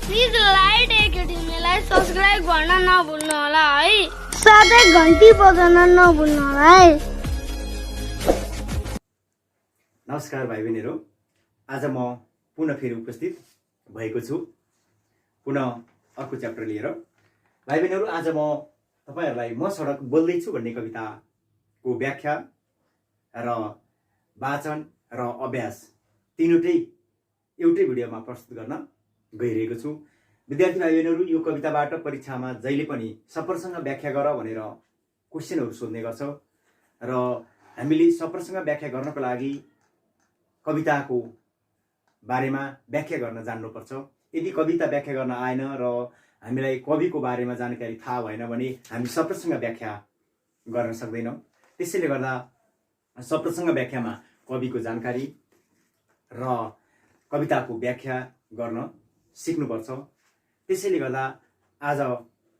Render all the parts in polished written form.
Please like एकेडमीलाई subscribe गर्न नभुल्नु होला है, साथै घन्टी बजाउन नभुल्नु होला है। नमस्कार भाइ बहिनीहरू, आज म पुनः फेरि उपस्थित भएको छु पुनः अर्को च्याप्टर लिएर। भाइ बहिनीहरू, आज म तपाईहरुलाई म सडक बोल्दैछु भन्ने कविताको व्याख्या र वाचन र अभ्यास तीनवटै एउटै भिडियोमा प्रस्तुत गर्न गइरहेको छु। विद्यार्थी भाइ बहिनीहरू, यो कविताबाट परीक्षामा जहिले पनि सफरसँग व्याख्या गर भनेर क्वेशनहरु सोध्ने गर्छ र हामीले सफरसँग व्याख्या गर्नको लागि कविताको बारेमा व्याख्या गर्न जान्नुपर्छ। यदि कविता व्याख्या गर्न आएन र हामीलाई कविको बारेमा जानकारी थाहा भएन भने हामी सफरसँग व्याख्या गर्न सक्दैनौं। त्यसैले गर्दा सफरसँग व्याख्यामा कविको जानकारी र कविताको व्याख्या गर्न सिक्नुपर्छ। त्यसैले गर्दा आज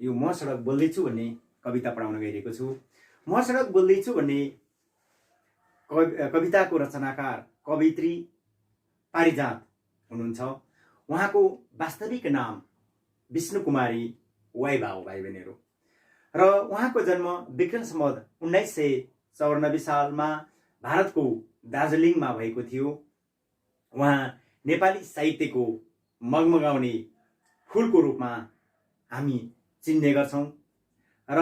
यो म सडक बोल्दैछु भन्ने कविता पढाउन गइरहेको छु। म सडक बोल्दैछु भन्ने कविताको रचनाकार कवित्री पारिजात हुनुहुन्छ। उहाँको वास्तविक नाम विष्णुकुमारी वाइबा हो भाइ बहिनीहरू, र उहाँको जन्म विक्रम सम्वत 1994 सालमा भारतको दार्जिलिङमा भएको थियो। उहाँ नेपाली साहित्यको मगमगाउने फूलको रूपमा हामी चिन्ने गर्छौं र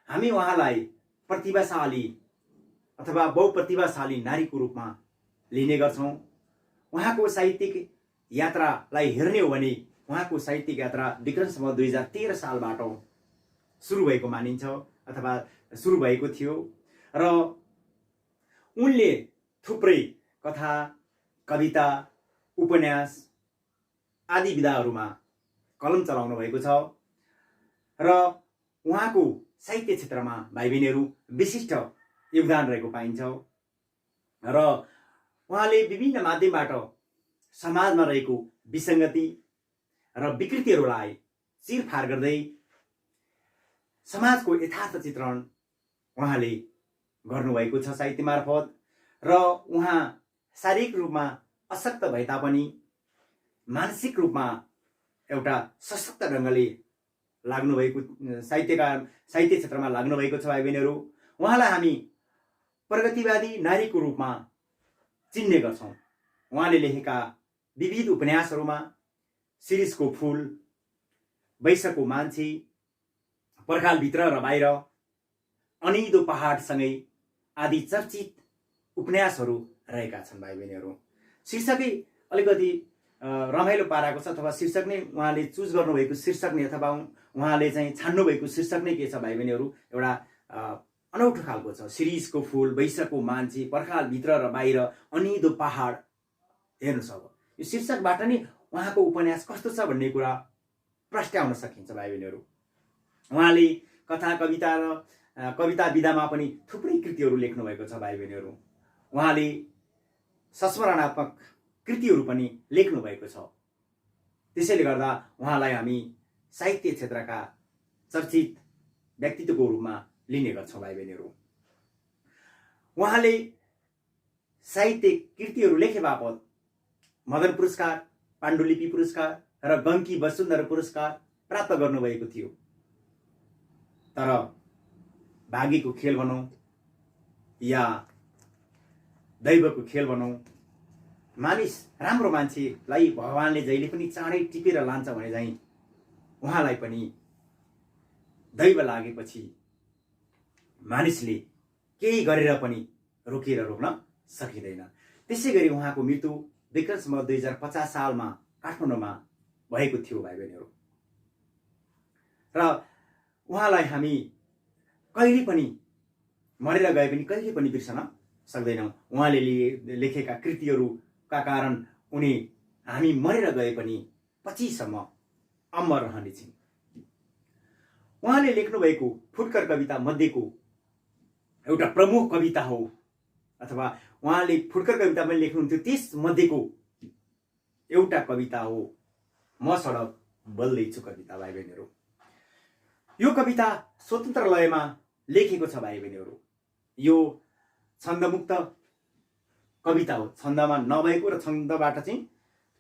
हामी उहाँलाई प्रतिभाशाली अथवा बहुप्रतिभाशाली नारीको रूपमा लिने गर्छौं। उहाँको साहित्यिक यात्रालाई हेर्ने हो भने उहाँको साहित्यिक यात्रा विक्रम सम्वत 2013 सालबाट सुरु भएको मानिन्छ अथवा सुरु भएको थियो र उनले थुप्रै कथा, कविता, उपन्यास आदि विधाहरूमा कलम चलाउनु भएको छ र उहाँको साहित्य क्षेत्रमा भाइ बहिनीहरू विशिष्ट योगदान रहेको पाइन्छ र उहाँले विभिन्न माध्यमबाट समाजमा रहेको विसङ्गति र विकृतिहरूलाई चिरफार गर्दै समाजको यथार्थ चित्रण उहाँले गर्नुभएको छ साहित्य मार्फत। र उहाँ शारीरिक रूपमा अशक्त भए तापनि मानसिक रूपमा एउटा सशक्त ढङ्गले लाग्नुभएको साहित्य क्षेत्रमा लाग्नुभएको छ भाइ बहिनीहरू। उहाँलाई हामी प्रगतिवादी नारीको रूपमा चिन्ने गर्छौं। उहाँले लेखेका विविध उपन्यासहरूमा शिरीषको फूल, वैशको मान्छे, पर्खालभित्र र बाहिर, अनिदो पहाडसँगै आदि चर्चित उपन्यासहरू रहेका छन् भाइ बहिनीहरू। शीर्षकै अलिकति रमाइलो पाराको छ अथवा शीर्षक नै उहाँले चुज गर्नुभएको शीर्षक नै अथवा उहाँले चाहिँ छान्नुभएको शीर्षक नै के छ भाइ बहिनीहरू, एउटा अनौठो खालको छ। शिरीषको फूल, वैशको मान्छे, पर्खालभित्र र बाहिर, अनिदो पहाड। हेर्नुहोस्, अब यो शीर्षकबाट नै उहाँको उपन्यास कस्तो छ भन्ने कुरा प्रस्ट्याउन सकिन्छ भाइ बहिनीहरू। उहाँले कथा, कविता र कविता विधामा पनि थुप्रै कृतिहरू लेख्नु भएको छ भाइ बहिनीहरू। उहाँले संस्मरणात्मक कृतिहरू पनि लेख्नु भएको छ। त्यसैले गर्दा उहाँलाई हामी साहित्य क्षेत्रका चर्चित व्यक्तित्वको रूपमा लिने गर्छौं भाइ बहिनीहरू। उहाँले साहित्य कृतिहरू लेखे बापत मदन पुरस्कार, पाण्डुलिपि पुरस्कार र गङ्की वसुन्धरा पुरस्कार प्राप्त गर्नुभएको थियो। तर भाग्यको खेल भनौं या दैवको खेल भनौं, राम्रो मान्छेलाई भगवानले जहिले पनि चाँडै टिपेर लान्छ भने चाहिँ उहाँलाई पनि दैव लागेपछि मानिसले केही गरेर पनि रोकेर रोक्न सकिँदैन। त्यसै गरी उहाँको मृत्यु विक्रम सम्वत 2050 सालमा काठमाडौँमा भएको थियो भाइ बहिनीहरू। र उहाँलाई हामी कहिले पनि मरेर गए पनि कहिले पनि बिर्सन सक्दैनौं। उहाँले लेखेका कृतिहरूका कारण उनी हामी मरेर गए पनि पछिसम्म अमर रहनेछिन्। उहाँले लेख्नु भएको फुटकर कविता मध्येको एउटा प्रमुख कविता हो, अथवा उहाँले फुटकर कविता पनि लेख्नुहुन्थ्यो, त्यस मध्येको एउटा कविता हो म सडक बोल्दैछु कविता भाइ बहिनीहरू। यो कविता स्वतन्त्र लयमा लेखेको छ भाइ बहिनीहरू। यो छन्दमुक्त कविता हो, छन्दमा नभएको र छन्दबाट चाहिँ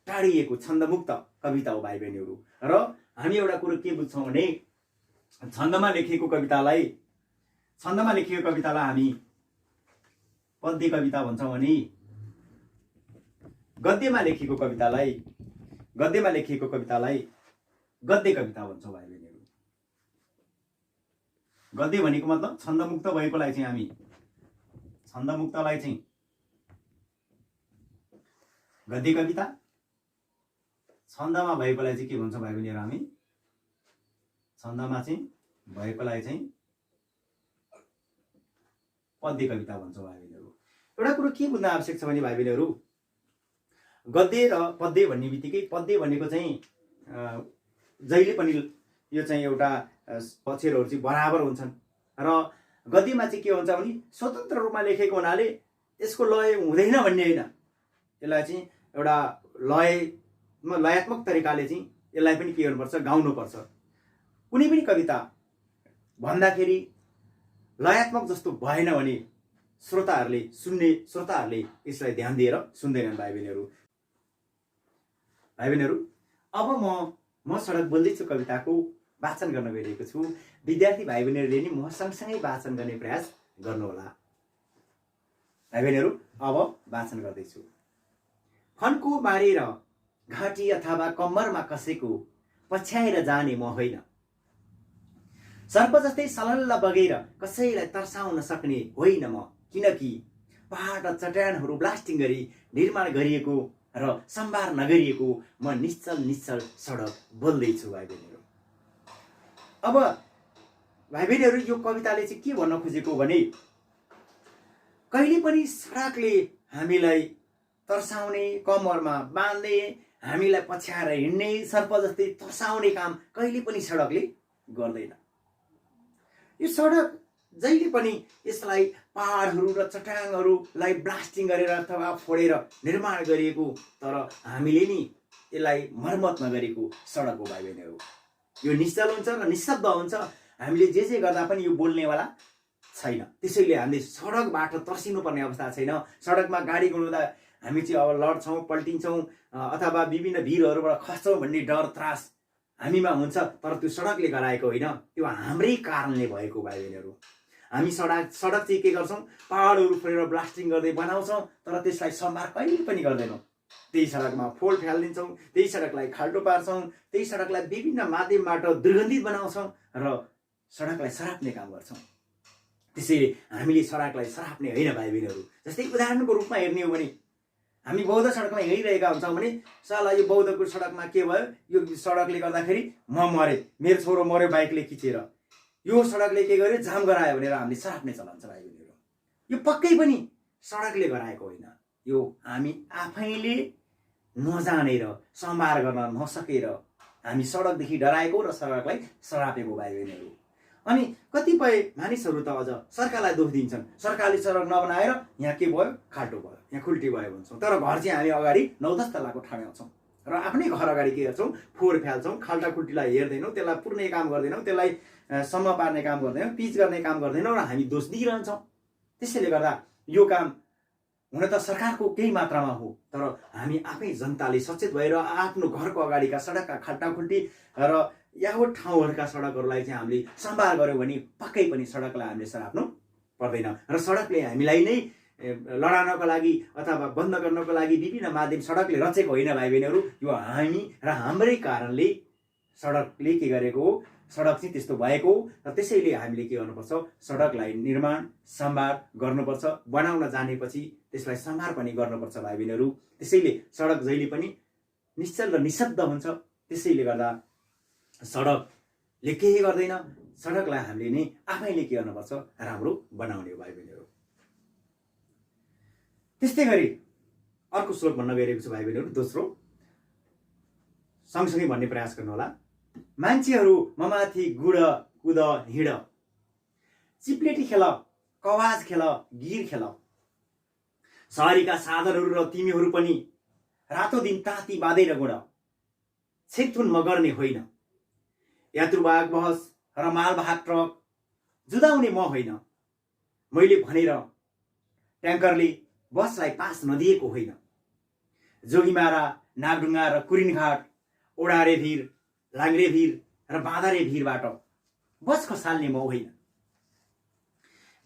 टाढिएको छन्दमुक्त कविता हो भाइ बहिनीहरू। र हामी एउटा कुरो के बुझ्छौँ भने छन्दमा लेखिएको कवितालाई हामी पद्य कविता भन्छौँ भने गद्यमा लेखिएको कवितालाई गद्य कविता भन्छौँ भाइ बहिनीहरू। गद्य भनेको मतलब छन्दमुक्त भएकोलाई चाहिँ हामी छन्दमुक्तलाई चाहिँ गद्य कविता, छन्दमा भएकोलाई चाहिँ के भन्छौँ भाइ बहिनीहरू हामी छन्दमा चाहिँ भएकोलाई चाहिँ पद्य कविता भन्छौँ भाइ बहिनीहरू। एउटा कुरो के बुझ्न आवश्यक छ भने भाइ बहिनीहरू गद्य र पद्य भन्ने बित्तिकै पद्य भनेको चाहिँ जहिले पनि यो चाहिँ एउटा अक्षरहरू चाहिँ बराबर हुन्छन् र गद्यमा चाहिँ के हुन्छ भने स्वतन्त्र रूपमा लेखेको हुनाले यसको लय हुँदैन भन्ने होइन, यसलाई चाहिँ एउटा लयात्मक तरिकाले चाहिँ यसलाई पनि के गर्नुपर्छ गाउनुपर्छ। कुनै पनि कविता भन्दाखेरि लयात्मक जस्तो भएन भने श्रोताहरूले यसलाई ध्यान दिएर सुन्दैनन् भाइ बहिनीहरू। अब म सडक बोल्दैछु कविताको वाचन गर्न गइरहेको छु। विद्यार्थी भाइ बहिनीहरूले नि म सँगसँगै वाचन गर्ने प्रयास गर्नुहोला। भाइ बहिनीहरू अब वाचन गर्दैछु। फन्को मारेर घाँटी अथवा कम्मरमा कसैको पछ्याएर जाने म होइन, सर्प जस्तै सलल्ल बगेर कसैलाई तर्साउन सक्ने होइन म, किनकि पहाड र चट्यानहरू ब्लास्टिङ गरी निर्माण गरिएको र सम्भार नगरिएको म निश्चल सडक बोल्दैछु भाइ बहिनीहरू। अब भाइ बहिनीहरू यो कविताले चाहिँ के भन्न खोजेको भने कहिले पनि सडकले हामीलाई तर्साउने, कम्मरमा बाँध्ने, हामीलाई पछ्याएर हिँड्ने, सर्प जस्तै तर्साउने काम कहिले पनि सडकले गर्दैन। यो सडक जहिले पनि यसलाई पहाडहरू र चट्टाङहरूलाई ब्लास्टिङ गरेर अथवा फोडेर निर्माण गरिएको, तर हामीले नि यसलाई मर्मत नगरेको सडक हो भाइ बहिनीहरू। यो निश्चल हुन्छ र निशब्द हुन्छ, हामीले जे गर्दा पनि यो बोल्नेवाला छैन। त्यसैले हामीले सडकबाट तर्सिनु पर्ने अवस्था छैन। सडकमा गाडी गुडाउँदा हामी चाहिँ अब लड्छौँ, पल्टिन्छौँ अथवा विभिन्न भिरहरूबाट खस्छौँ भन्ने डर त्रास हामीमा हुन्छ, तर त्यो सडकले गराएको होइन, त्यो हाम्रै कारणले भएको भाइ बहिनीहरू। हामी सडक चाहिँ के गर्छौँ, पहाडहरू फोडेर ब्लास्टिङ गर्दै बनाउँछौँ, तर त्यसलाई सम्भार कहिले पनि गर्दैनौँ। त्यही सडकमा फोड फालिदिन्छौँ, त्यही सडकलाई खाल्टो पार्छौँ, त्यही सडकलाई विभिन्न माध्यमबाट दुर्गन्धित बनाउँछौँ र सडकलाई सराप्ने काम गर्छौँ। त्यसैले हामीले सडकलाई सराप्ने होइन भाइ बहिनीहरू। जस्तै उदाहरणको रूपमा हेर्ने हो भने हामी बौद्ध सडकमा हिँडिरहेका हुन्छौँ भने साला यो बौद्धको सडकमा के भयो, यो सडकले गर्दाखेरि म मरेँ, मेरो छोरो मऱ्यो बाइकले खिचेर, यो सडकले के गर्यो जाम गरायो भनेर हामीले सराप्ने चलन छ भाइ बहिनीहरू। यो पक्कै पनि सडकले गराएको होइन, यो हामी आफैले नजानेर सम्भार गर्न नसकेर हामी सडकदेखि डराएको र सडकलाई सरापेको भाइ बहिनीहरू। अनि कतिपय मानिसहरू त अझ सरकारलाई दोष दिन्छन्, सरकारले सडक नबनाएर यहाँ के भयो, खाल्टो भयो, यहाँ खुल्टी भयो भन्छौँ, तर घर चाहिँ हामी अगाडि 9-10 तलाको ठाउँछौँ र आफ्नै घर अगाडि के गर्छौँ, फोहोर फाल्छौँ, खाल्टा खुल्टीलाई हेर्दैनौँ, त्यसलाई पुर्ने काम गर्दैनौँ, त्यसलाई सम्म पार्ने काम गर्दैनौँ, पिच गर्ने काम गर्दैनौँ र हामी दोष दिइरहन्छौँ। त्यसैले गर्दा यो काम हुन त सरकारको केही मात्रामा हो, तर हामी आफै जनताले सचेत भएर आफ्नो घरको अगाडिका सडकका खाल्टाखुल्टी र यावत ठाउँहरूका सडकहरूलाई चाहिँ हामीले सम्भार गऱ्यौँ भने पक्कै पनि सडकलाई हामीले सराप्नु पर्दैन र सडकले हामीलाई नै लडाउनको लागि अथवा बन्द गर्नको लागि विभिन्न माध्यम सडकले रचेको होइन भाइ बहिनीहरू। यो हामी र हाम्रै कारणले सडकले के गरेको हो, सडक चाहिँ त्यस्तो भएको हो र त्यसैले हामीले के गर्नुपर्छ, सडकलाई निर्माण सम्भार गर्नुपर्छ। बनाउन जानेपछि त्यसलाई सम्भार पनि गर्नुपर्छ भाइ बहिनीहरू। त्यसैले सडक जहिले पनि निश्चल र निशब्द हुन्छ। त्यसैले गर्दा सडकले केही गर्दैन, सडकलाई हामीले नै आफैले के गर्नुपर्छ, राम्रो बनाउने हो भाइ बहिनीहरू। त्यस्तै गरी अर्को श्लोक भन्न गइरहेको छु भाइ बहिनीहरू। दोस्रो सँगसँगै भन्ने प्रयास गर्नु होला। मान्छेहरू ममाथि गुड कुद हिँड, चिप्लेटी खेल, कवाज खेल, गिर खेल, सहरीका साधनहरू र तिमीहरू पनि रातो दिन ताती बाँधेर गुड, छेकथुन म गर्ने होइन, यात्रुवाहक बस र मालवाहक ट्रक जुदाउने म होइन, मैले भनेर ट्याङ्करले बसलाई पास नदिएको होइन, जोगीमारा नागढुङ्गा र कुरिनघाट, ओडारे भिर, लाङ्ग्रे भिर र बाँदरे भिरबाट बस खसाल्ने म होइन।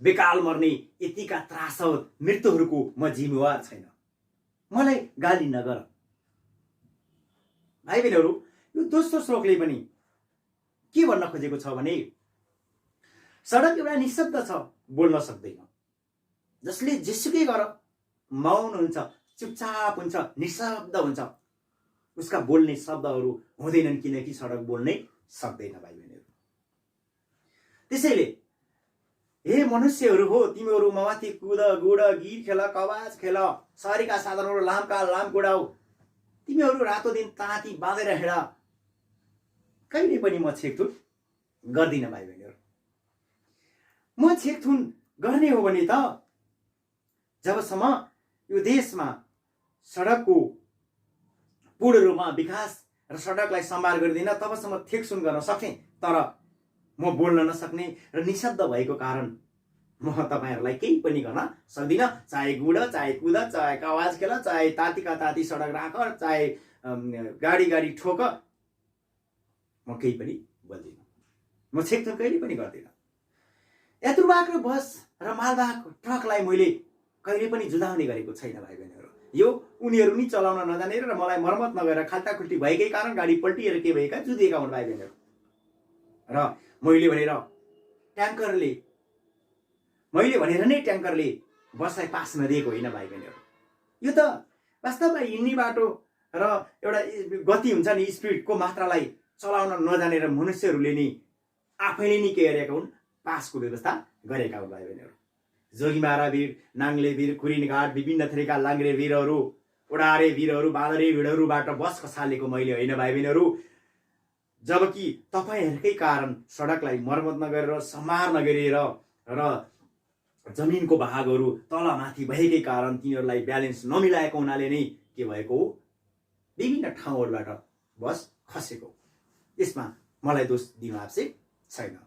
बेकाल मर्ने यतिका त्रासद मृत्युहरूको म जिम्मेवार छैन। मलाई गाली नगर। भाइ बहिनीहरू, यो दोस्रो श्लोकले पनि के भन्न खोजेको छ भने सडक एउटा निशब्द छ, बोल्न सक्दैन। जसले जेसुकै गर मौन हुन्छ, चुपचाप हुन्छ, निशब्द हुन्छ, उसका बोल्ने शब्दहरू हुँदैनन्, किनकि सडक बोल्नै सक्दैन। भाइ बहिनीहरू, त्यसैले हे मनुष्यहरू हो, तिमीहरू ममाथि कुद, गुड, गीत खेल, कवाज खेल, शहरीका साधनहरू लामका लाम गुडाऊ, तिमीहरू रातो दिन ताती बाँधेर हिँड। कहिले पनि म छेकथुन गर्दिनँ। भाइ बहिनीहरू, म छेकथुन गर्ने हो भने त जबसम्म यो देशमा सडकको पूर्ण रूपमा विकास र सडकलाई सम्भार गरिदिन तबसम्म छेकथुन गर्न सक्थेँ। तर म बोल्न नसक्ने र निशब्द भएको कारण म तपाईँहरूलाई केही पनि गर्न सक्दिनँ। चाहे गुड, चाहे कुद, चाहे आवाज खेल, चाहे तातीका ताती सडक राख, चाहे गाडी गाडी ठोक, म केही पनि बोल्दिनँ। म छेकथुन कहिले पनि गर्दिनँ। यात्रुवाहक र बस र मालवाहक ट्रकलाई मैले कहिले पनि जुधाउने गरेको छैन। भाइ बहिनीहरू, यो उनीहरू नि चलाउन नजानेर र मलाई मर्मत नगरेर खाल्टाखुल्टी भएकै कारण गाडी पल्टिएर के भएका जुधिएका हुन् भाइ बहिनीहरू। र मैले भनेर नै ट्याङ्करले बसलाई पास नदिएको होइन। भाइ बहिनीहरू, यो त वास्तवमा हिँड्ने बाटो र एउटा गति हुन्छ नि, स्पिडको मात्रालाई चलाउन नजानेर मनुष्यहरूले नि आफैले नि के गरेका हुन्, पासको व्यवस्था गरेका हुन्। भाइ बहिनीहरू, जोगीमारा भिर, नाङ्ले भिर, कुरिनघाट, विभिन्न थरीका लाङ्ग्रे भिरहरू, ओडारे भिरहरू, बाँदरे भिरहरूबाट बस खसालेको मैले होइन। भाइ बहिनीहरू, जबकि तपाईँहरूकै कारण सडकलाई मर्मत नगरेर, सम्हार नगरेर र जमिनको भागहरू तलमाथि भएकै कारण तिनीहरूलाई ब्यालेन्स नमिलाएको हुनाले नै के भएको हो, विभिन्न ठाउँहरूबाट बस खसेको। यसमा मलाई दोष दिनु आवश्यक छैन।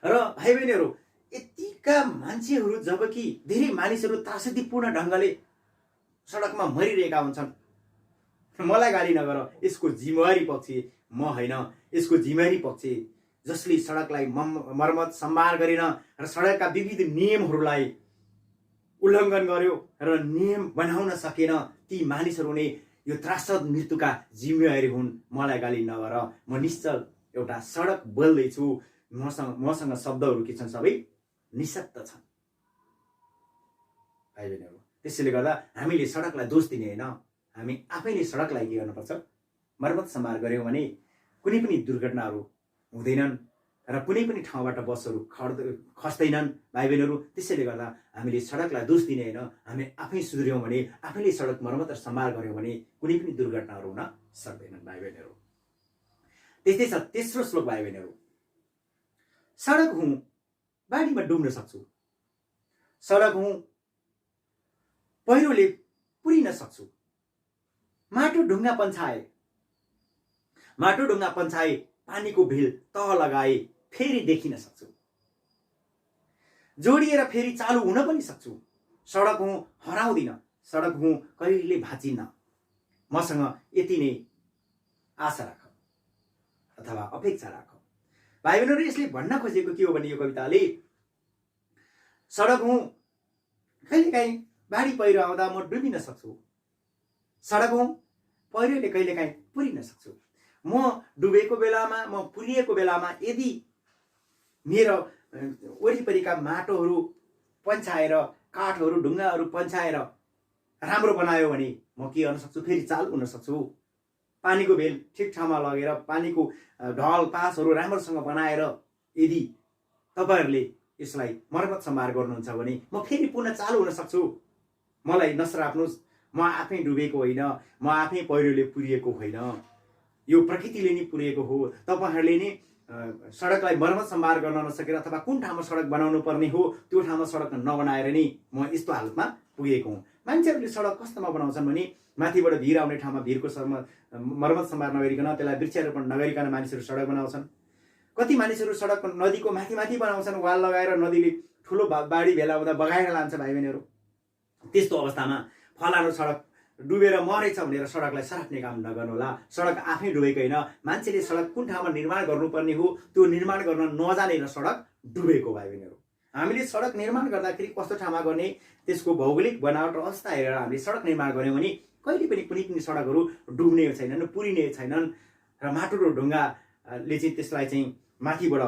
र भाइ बहिनीहरू, यतिका मान्छेहरू, जबकि धेरै मानिसहरू त्रासदीपूर्ण ढङ्गले सडकमा मरिरहेका हुन्छन्, मलाई गाली नगर। यसको जिम्मेवारी पक्ष म होइन, यसको जिम्मेवारी पक्ष जसले सडकलाई मर्मत सम्भार गरेन र सडकका विविध नियमहरूलाई उल्लङ्घन गर्यो र नियम बनाउन सकेन, ती मानिसहरू नै यो त्रासद मृत्युका जिम्मेवारी हुन्। मलाई गाली नगर। म निश्चल एउटा सडक बोल्दैछु। मसँग शब्दहरू के छन्, सबै निशब्द छन्। भाइ बहिनीहरू, त्यसैले गर्दा हामीले सडकलाई दोष दिने होइन, हामी आफैले सडकलाई के गर्नुपर्छ, मर्मत सम्भार गऱ्यौँ भने कुनै पनि दुर्घटनाहरू हुँदैनन् र कुनै पनि ठाउँबाट बसहरू खस्दैनन्। भाइ बहिनीहरू, त्यसैले गर्दा हामीले सडकलाई दोष दिने होइन, हामी आफै सुध्र्यौँ भने, आफैले सडक मर्मत र सम्भार गऱ्यौँ भने कुनै पनि दुर्घटनाहरू हुन सक्दैनन्। भाइ बहिनीहरू, त्यस्तै छ तेस्रो श्लोक। भाइ बहिनीहरू, सडक हुँ बाढीमा डुब्न सक्छु, सडक हुँ पहिरोले पुरिन सक्छु, माटो ढुङ्गा पन्छाए पानीको भेल तह लगाए फेरि देखिन सक्छु, जोडिएर फेरि चालु हुन पनि सक्छु। सडक हुँ हराउँदिन, सडक हुँ कहिले भाँचिन्न। मसँग यति नै आशा राख अथवा अपेक्षा राख। भाइ बहिनीहरू, यसले भन्न खोजेको के हो भने यो कविताले सडक हुँ कहिलेकाहीँ बाढी पहिरो आउँदा म डुबिन सक्छु, सडक हुँ पहिरोले कहिलेकाहीँ पुरिन सक्छु। म डुबेको बेलामा, म पुरिएको बेलामा यदि मेरो वरिपरिका माटोहरू पन्छाएर, काठहरू ढुङ्गाहरू पन्छाएर राम्रो बनायो भने म के गर्न सक्छु, फेरि चालु हुन सक्छु। पानीको भेल ठिक ठाउँमा लगेर, पानीको ढल पासहरू राम्रोसँग बनाएर यदि तपाईँहरूले यसलाई मर्मत सम्भार गर्नुहुन्छ भने म फेरि पुनः चालु हुन सक्छु। मलाई नसराप्नुहोस्, म आफै डुबेको होइन, म आफै पहिरोले पुरिएको होइन, यो प्रकृतिले नै पुरिएको हो। तपाईँहरूले नै सडकलाई मर्मत सम्भार गर्न नसकेर अथवा कुन ठाउँमा सडक बनाउनु पर्ने हो त्यो ठाउँमा सडक नबनाएर नै म यस्तो हालतमा पुगेको हुँ। मान्छेहरूले सडक कस्तोमा बनाउँछन् भने माथिबाट भिर आउने ठाउँमा भिरको मर्मत सम्भार नगरिकन, त्यसलाई वृक्षारोपण नगरिकन मानिसहरू सडक बनाउँछन्। कति मानिसहरू सडक नदीको माथि माथि बनाउँछन्, वाल लगाएर नदीले ठुलो बाढी भेला हुँदा बगाएर लान्छ। भाइ बहिनीहरू, त्यस्तो अवस्थामा फलानु सडक डुबेर मरेछ भनेर सडकलाई सराप्ने काम नगर्नुहोला। सडक आफै डुबेको होइन, मान्छेले सडक कुन ठाउँमा निर्माण गर्नुपर्ने हो त्यो निर्माण गर्न नजानेर सडक डुबेको भाइ बहिनीहरू। हामीले सडक निर्माण गर्दाखेरि कस्तो ठाउँमा गर्ने, त्यसको भौगोलिक बनावट र अवस्था हेरेर हामीले सडक निर्माण गऱ्यौँ भने कहिले पनि कुनै पनि सडकहरू डुब्ने छैनन्, पुरिने छैनन् र माटो र ढुङ्गाले चाहिँ त्यसलाई चाहिँ माथिबाट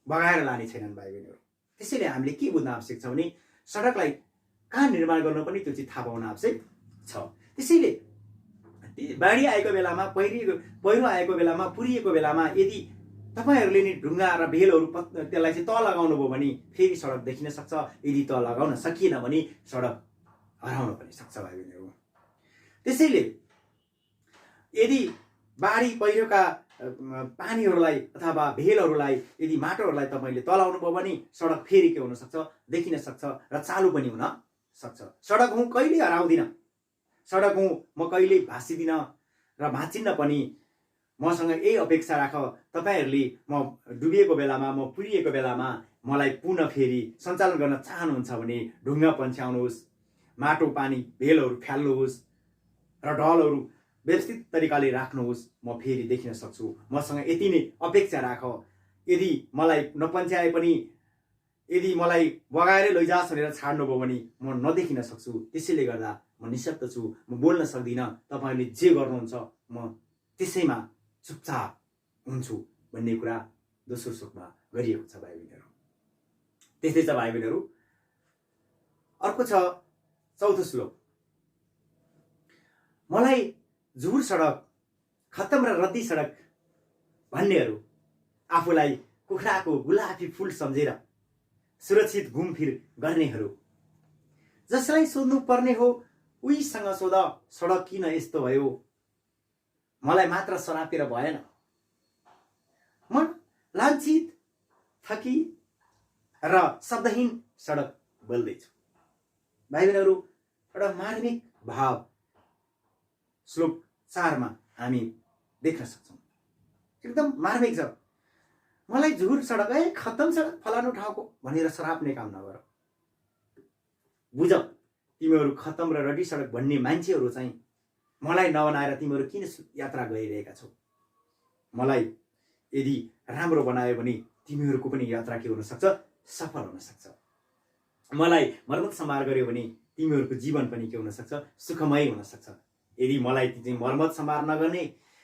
बगाएर लाने छैनन् भाइ बहिनीहरू। त्यसैले हामीले के बुझ्न आवश्यक छ भने सडकलाई कहाँ निर्माण गर्नुपर्ने त्यो चाहिँ थाहा पाउन आवश्यक छ। त्यसैले बाढी आएको बेलामा, पहिरो आएको बेलामा, पुरिएको बेलामा यदि तपाईहरूले नि ढुङ्गा र भेलहरू त्यसलाई चाहिँ तल लगाउनु भयो भने फेरि सडक देखिन सक्छ। यदि तल लगाउन सकिएन भने सडक हराउन पनि सक्छ भाइ बहिनीहरू। त्यसैले यदि बाढी पहिरोका पानीहरूलाई अथवा भेलहरूलाई यदि माटोहरूलाई तपाईँले तलाउनु भयो भने सडक फेरि के हुन सक्छ, देखिन सक्छ र चालु पनि हुन सक्छ। सडक हुँ कहिले हराउँदिन, सडक हुँ म कहिले भाँसिदिन र भाँचिन्न पनि। मसँग यही अपेक्षा राख, तपाईँहरूले म डुबिएको बेलामा, म पुरिएको बेलामा मलाई पुनः फेरि सञ्चालन गर्न चाहनुहुन्छ भने ढुङ्गा पन्छ्याउनुहोस्, माटो पानी भेलहरू फ्याल्नुहोस् र ढलहरू व्यवस्थित तरिकाले राख्नुहोस्, म फेरि देखिन सक्छु। मसँग यति नै अपेक्षा राख। यदि मलाई नपन्छ्याए पनि, यदि मलाई बगाएरै लैजास् भनेर छाड्नुभयो भने म नदेखिन सक्छु। त्यसैले गर्दा म निशब्द छु, म बोल्न सक्दिनँ। तपाईँहरूले जे गर्नुहुन्छ म त्यसैमा चुपचाप हुन्छु भन्ने कुरा दोस्रो श्लोकमा गरिएको छ भाइ बहिनीहरू। त्यस्तै छ भाइ बहिनीहरू। अर्को छ चौथो श्लोक। मलाई झुर सडक, खत्तम र रद्दी सडक भन्नेहरू, आफूलाई कुखुराको गुलाफी फुल सम्झेर सुरक्षित घुमफिर गर्नेहरू, जसलाई सोध्नु पर्ने हो उहीसँग सोध सडक किन यस्तो भयो, मलाई मात्र सरापेर भएन। म लाञ्छित, थकी र शब्दहीन सडक बोल्दैछु। भाइ बहिनीहरू, एउटा मार्मिक भाव श्लोक 4 मा हामी देख्न सक्छौँ। एकदम मार्मिक छ। मलाई झुर सडक, खत्तम सडक फलानु ठाउँको भनेर सराप्ने काम नगर। बुझ, तिमीहरू खत्तम र रड्डी सडक भन्ने मान्छेहरू चाहिँ मलाई नबनाएर तिमीहरू किन यात्रा गरिरहेका छौ। मलाई यदि राम्रो बनायो भने तिमीहरूको पनि यात्रा के हुन सक्छ, सफल हुन सक्छ। मलाई मर्मत सम्हार गर्यो भने तिमीहरूको जीवन पनि के हुन सक्छ, सुखमय हुन सक्छ। यदि मलाई चाहिँ मर्मत सम्हार नगर्ने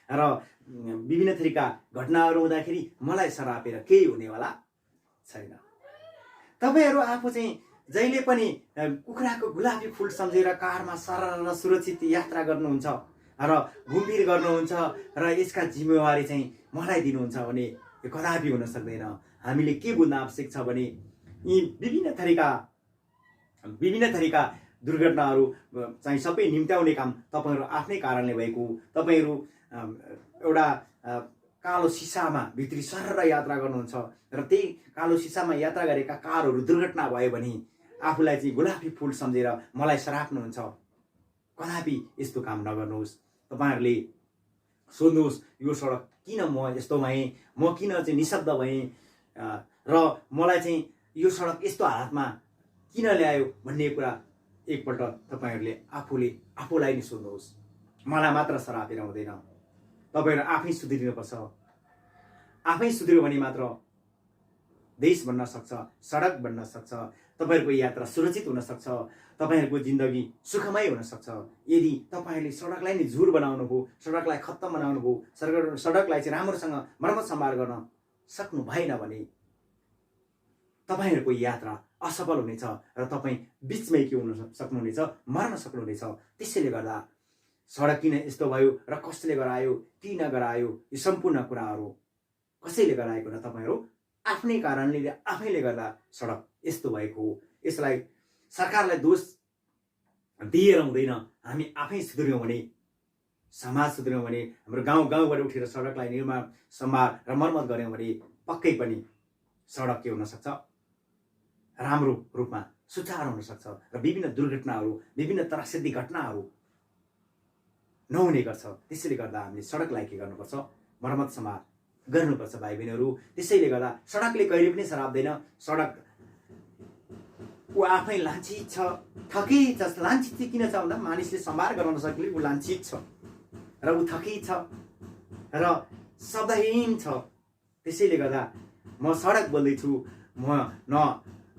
र विभिन्न थरीका घटनाहरू हुँदाखेरि मलाई सरापेर केही हुनेवाला छैन। तपाईँहरू आफू चाहिँ जहिले पनि कुखुराको गुलाफी फुल सम्झेर कारमा सरल र सुरक्षित यात्रा गर्नुहुन्छ र घुमफिर गर्नुहुन्छ र यसका जिम्मेवारी चाहिँ मलाई दिनुहुन्छ भने यो कदापि हुन सक्दैन। हामीले के बुझ्न आवश्यक छ भने यी विभिन्न थरीका दुर्घटनाहरू चाहिँ सबै निम्त्याउने काम तपाईँहरू आफ्नै कारणले भएको। तपाईँहरू एउटा कालो सिसामा भित्री सरर यात्रा गर्नुहुन्छ र त्यही कालो सिसामा यात्रा गरेका कारहरू दुर्घटना भयो भने आफूलाई चाहिँ गुलाफी फुल सम्झेर मलाई सराप्नुहुन्छ। कदापि यस्तो काम नगर्नुहोस्। तपाईँहरूले सोध्नुहोस् यो सडक किन म यस्तो भएँ, म किन चाहिँ निशब्द भएँ र मलाई चाहिँ यो सडक यस्तो हालतमा किन ल्यायो भन्ने कुरा एकपल्ट तपाईँहरूले आफूलाई नै सोध्नुहोस्। मलाई मात्र सरापेर हुँदैन। तपाईँहरू आफै सुध्रिनुपर्छ। आफै सुध्रियो भने मात्र देश बन्न सक्छ, सडक बन्न सक्छ, तपाईँहरूको यात्रा सुरक्षित हुन सक्छ, तपाईँहरूको जिन्दगी सुखमय हुन सक्छ। यदि तपाईँहरूले सडकलाई नै झुर बनाउनु भयो, सडकलाई खत्तम बनाउनु भयो, सडकलाई चाहिँ राम्रोसँग मर्मत सम्हार गर्न सक्नु भएन भने तपाईँहरूको यात्रा असफल हुनेछ र तपाईँ बिचमै के हुन सक्नुहुनेछ, मर्न सक्नुहुनेछ। त्यसैले गर्दा सडक किन यस्तो भयो र कसले गरायो, किन गरायो, यो सम्पूर्ण कुराहरू कसैले गराएको न, तपाईँहरू आफ्नै कारणले आफैले गर्दा सडक यस्तो भएको हो। यसलाई सरकारलाई दोष दिएर हुँदैन। हामी आफै सुध्रियौँ भने, समाज सुध्रियौँ भने, हाम्रो गाउँबाट उठेर सडकलाई निर्माण सम्हार र मर्मत गऱ्यौँ भने पक्कै पनि सडक के हुन सक्छ, राम्रो रूपमा सुचारू हुन सक्छ र विभिन्न दुर्घटनाहरू, विभिन्न त्रासदी घटनाहरू नहुने गर्छ। त्यसैले गर्दा हामीले सडकलाई के गर्नुपर्छ, मर्मत सम्हार गर्नुपर्छ भाइ बहिनीहरू। त्यसैले गर्दा सडकले कहिले पनि सराप्दैन। सडक ऊ आफै लान्छित छ, थकित छ। लान्छित चाहिँ किन छ भन्दा मानिसले सम्हार गर्न सक्ने ऊ लान्छित छ र ऊ थकित छ र शब्दहीन छ। त्यसैले गर्दा म सडक बोल्दैछु, म न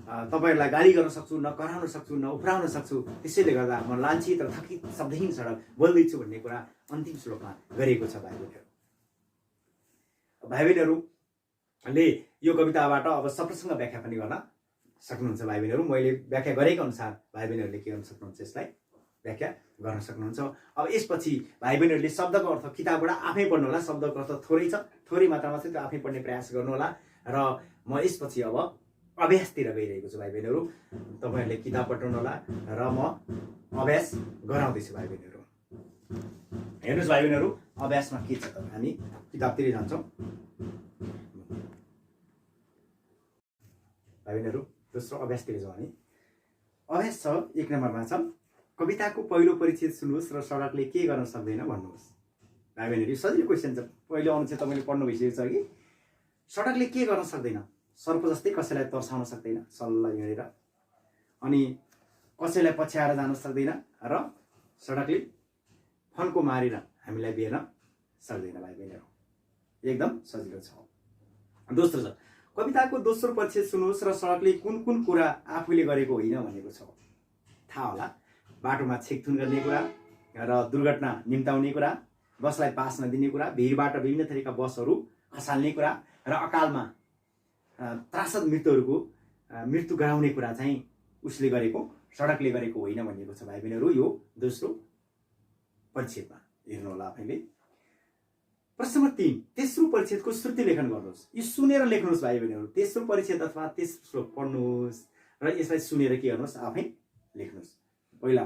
तपाईँहरूलाई गाली गर्न सक्छु, न कराउन सक्छु, न उफ्राउन सक्छु। त्यसैले गर्दा म लान्छित र थकित शब्दहीन सडक बोल्दैछु भन्ने कुरा अन्तिम श्लोकमा गरिएको छ भाइ बहिनीहरू। भाइ बहिनीहरूले यो कविताबाट अब सप्रसँग व्याख्या पनि गर्न सक्नुहुन्छ। भाइ बहिनीहरू मैले व्याख्या गरेको अनुसार भाइ बहिनीहरूले के गर्न सक्नुहुन्छ, यसलाई व्याख्या गर्न सक्नुहुन्छ। अब यसपछि भाइ बहिनीहरूले शब्दको अर्थ किताबबाट आफै पढ्नु होला। शब्दको अर्थ थोरै छ, थोरै मात्रामा चाहिँ त्यो आफै पढ्ने प्रयास गर्नु होला। र म यसपछि अब अभ्यासतिर गइरहेको छु। भाइ बहिनीहरू तपाईँहरूले किताब पठाउनु होला र म अभ्यास गराउँदैछु। भाइ बहिनीहरू हेर्नुहोस्, भाइ बहिनीहरू अभ्यासमा के छ त, हामी किताबतिरै जान्छौँ। भाइ बहिनीहरू दोस्रो अभ्यासतिर जाउँ हामी। अभ्यास छ 1 नम्बरमा छ, कविताको पहिलो परिच्छेद सुन्नुहोस् र सडकले के गर्न सक्दैन भन्नुहोस्। भाइ बहिनीहरू सजिलो क्वेसन छ। पहिलो अनुच्छेद तपाईँले पढ्नु भइसकेको छ कि सडकले के गर्न सक्दैन। सर्प जस्तै कसैलाई तर्साउन सक्दैन सल्ल हिँडेर, अनि कसैलाई पछ्याएर जान सक्दैन, र सडकले फन्को मारेर हामीलाई बिहेर्न सक्दैन। भाइ बहिनीहरू एकदम सजिलो छ। दोस्रो छ, कविताको दोस्रो परिच्छेद सुन्नुहोस् र सडकले कुन कुन कुरा आफूले गरेको होइन भनेको छ। थाहा होला, बाटोमा छेकथुन गर्ने कुरा र दुर्घटना निम्ताउने कुरा, बसलाई पास नदिने कुरा, भिडबाट विभिन्न थरीका बसहरू खसाल्ने कुरा र अकालमा त्रासद मृत्यु गराउने कुरा चाहिँ उसले गरेको, सडकले गरेको होइन भनिएको छ। भाइ बहिनीहरू यो दोस्रो परिच्छेदमा हेर्नु होला आफैले। प्रश्न नम्बर 3, तेस्रो परिच्छेदको श्रुति लेखन गर्नुहोस्। यो सुनेर लेख्नुहोस् भाइ बहिनीहरू। तेस्रो परिच्छेद अथवा तेस्रो श्लोक पढ्नुहोस् र यसलाई सुनेर के गर्नुहोस्, आफै लेख्नुहोस्। पहिला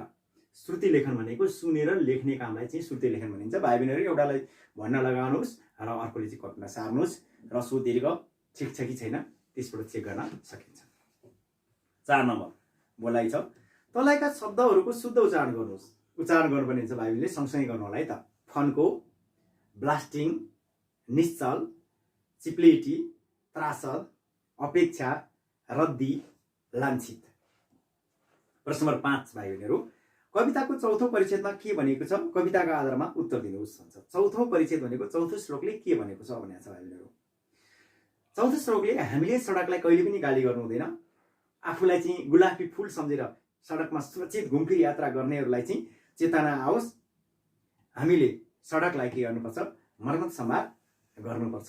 श्रुति लेखन भनेको सुनेर लेख्ने कामलाई चाहिँ श्रुति लेखन भनिन्छ। भाइ बहिनीहरू एउटालाई भन्न लगाउनुहोस् र अर्कोले चाहिँ कपिमा सार्नुहोस् र सो दीर्घ ठिक छ कि छैन त्यसबाट चेक गर्न सकिन्छ। 4 नम्बर बोलाइ छ, तलाइका शब्दहरूको शुद्ध उच्चारण गर्नुहोस्। उच्चारण गर्नुपर्ने हुन्छ भाइ बहिनीले, सँगसँगै गर्नु होला है त। फन्को, ब्लास्टिङ, निश्चल, चिप्लेटी, त्रासद, अपेक्षा, रद्दी, लान्छित। प्रश्न नम्बर 5 भाइ बहिनीहरू, कविताको चौथो परिच्छेदमा के भनेको छ, कविताका आधारमा उत्तर दिनुहोस् भन्छ। चौथो परिच्छेद भनेको चौथो श्लोकले के भनेको छ भनेको छ भाइ बहिनीहरू। चौथो श्लोकले हामीले सडकलाई कहिले पनि गाली गर्नु हुँदैन। आफूलाई चाहिँ गुलाफी फुल सम्झेर सडकमा सुरक्षित घुमफिर यात्रा गर्नेहरूलाई चाहिँ चेतना आओस्। हामीले सडकलाई के गर्नुपर्छ, मर्मत सम्भार गर्नुपर्छ।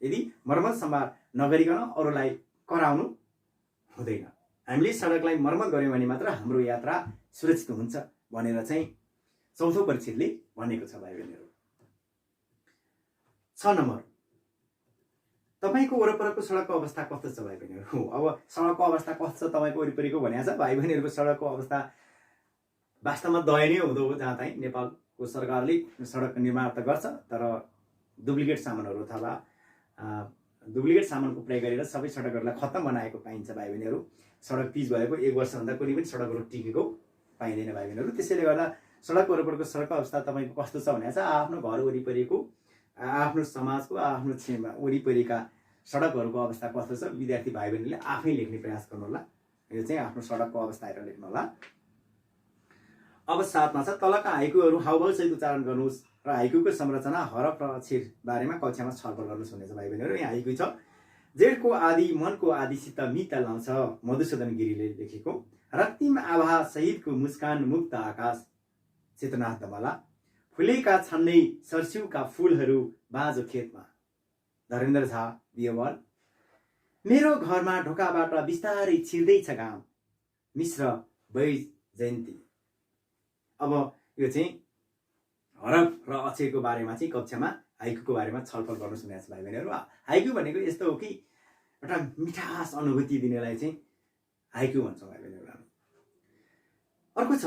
यदि मर्मत सम्भार नगरिकन अरूलाई कराउनु हुँदैन। हामीले सडकलाई मर्मत गर्यौँ भने मात्र हाम्रो यात्रा सुरक्षित हुन्छ भनेर चाहिँ चौथो परिच्छेदले भनेको छ भाइ बहिनीहरू। 6 नम्बर, तपाईँको वरपरको सडकको अवस्था कस्तो छ भाइ बहिनीहरू। अब सडकको अवस्था कस्तो छ तपाईँको वरिपरिको भनेको छ। भाइ बहिनीहरूको सडकको अवस्था वास्तवमा दयनीय हुँदो हो। जहाँ चाहिँ नेपालको सरकारले सडक निर्माण त गर्छ, तर डुप्लिकेट सामानहरू अथवा डुप्लिकेट सामानको प्रयोग गरेर सबै सडकहरूलाई खत्तम बनाएको पाइन्छ भाइ बहिनीहरू। सडक पिच भएको 1 वर्षभन्दा कुनै पनि सडकहरू टिकेको पाइँदैन भाइ बहिनीहरू। त्यसैले गर्दा सडक वरपरको सडकको अवस्था तपाईँको कस्तो छ भनेको छ, आफ्नो घर वरिपरिको, आफ्नो समाजको, आफ्नो क्षेत्रमा वरिपरिका सडकहरूको अवस्था कस्तो छ विद्यार्थी भाइ बहिनीले आफै लेख्ने प्रयास गर्नु होला। यो चाहिँ आफ्नो सडकको अवस्था हेरेर लेख्नु होला। अब 7 मा छ, तलका हाइकुहरू हाउभाउसहित उच्चारण गर्नुहोस् र हाइकुको संरचना, हरफ र अक्षर बारेमा कक्षामा छलफल गर्नुहोस् हुनेछ भाइ बहिनीहरू। यहाँ हाइकु छ, जेठको आदि मनको आदिसित मित लाउँछ, मधुसूदन गिरीले लेखेको। रक्तिम आभा सहितको मुस्कान, मुक्त आकाश, चेतनाथ दमाला, फुलेका छन्नै सरस्युका फुलहरू बाँझो खेतमा, धरेन्द्र झा बियवल। मेरो घरमा ढोकाबाट बिस्तारै छिर्दैछ घाम, मिश्र वैजयन्ती। अब यो चाहिँ हरफ र अक्षरको बारेमा चाहिँ कक्षामा हाइकुको बारेमा छलफल गर्नु सुनेको छ भाइ बहिनीहरू। हाइकु भनेको यस्तो हो कि एउटा मिठास अनुभूति दिनेलाई चाहिँ हाइकु भन्छौँ भाइ बहिनीहरू। अर्को छ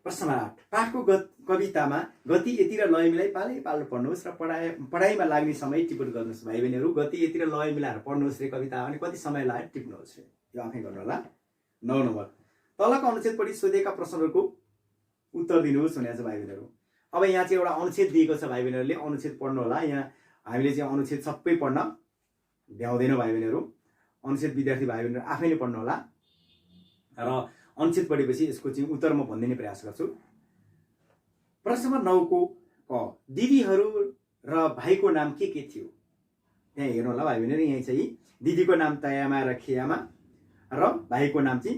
प्रश्न नम्बर 8, पाठको कवितामा गति यति र लय मिलाई पालो पढ्नुहोस् र पढाइमा लाग्ने समय टिप्पण गर्नुहोस्। भाइ बहिनीहरू गति यति र लय मिलाएर पढ्नुहोस् रे कविता भने कति समय लाग्यो टिप्नुहोस् रे, यो आफै गर्नु होला। 9 नम्बर, तलको अनुच्छेद पढी सोधेका प्रश्नहरूको उत्तर दिनुहोस् भनेको छ भाइ बहिनीहरू। अब यहाँ चाहिँ एउटा अनुच्छेद दिएको छ भाइ बहिनीहरूले, अनुच्छेद पढ्नु होला। यहाँ हामीले चाहिँ अनुच्छेद सबै पढ्न भ्याउँदैनौँ भाइ बहिनीहरू। अनुच्छेद विद्यार्थी भाइ बहिनीहरू आफैले पढ्नु होला। र अनुच्छेद पढेपछि यसको चाहिँ उत्तर म भनिदिने प्रयास गर्छु। प्रश्न नम्बर 9 को क, दिदीहरू र भाइको नाम के थियो? यहाँ हेर्नु होला भाइ बहिनीहरू, यहीँ चाहिँ दिदीको नाम तयामा र खियामा र भाइको नाम चाहिँ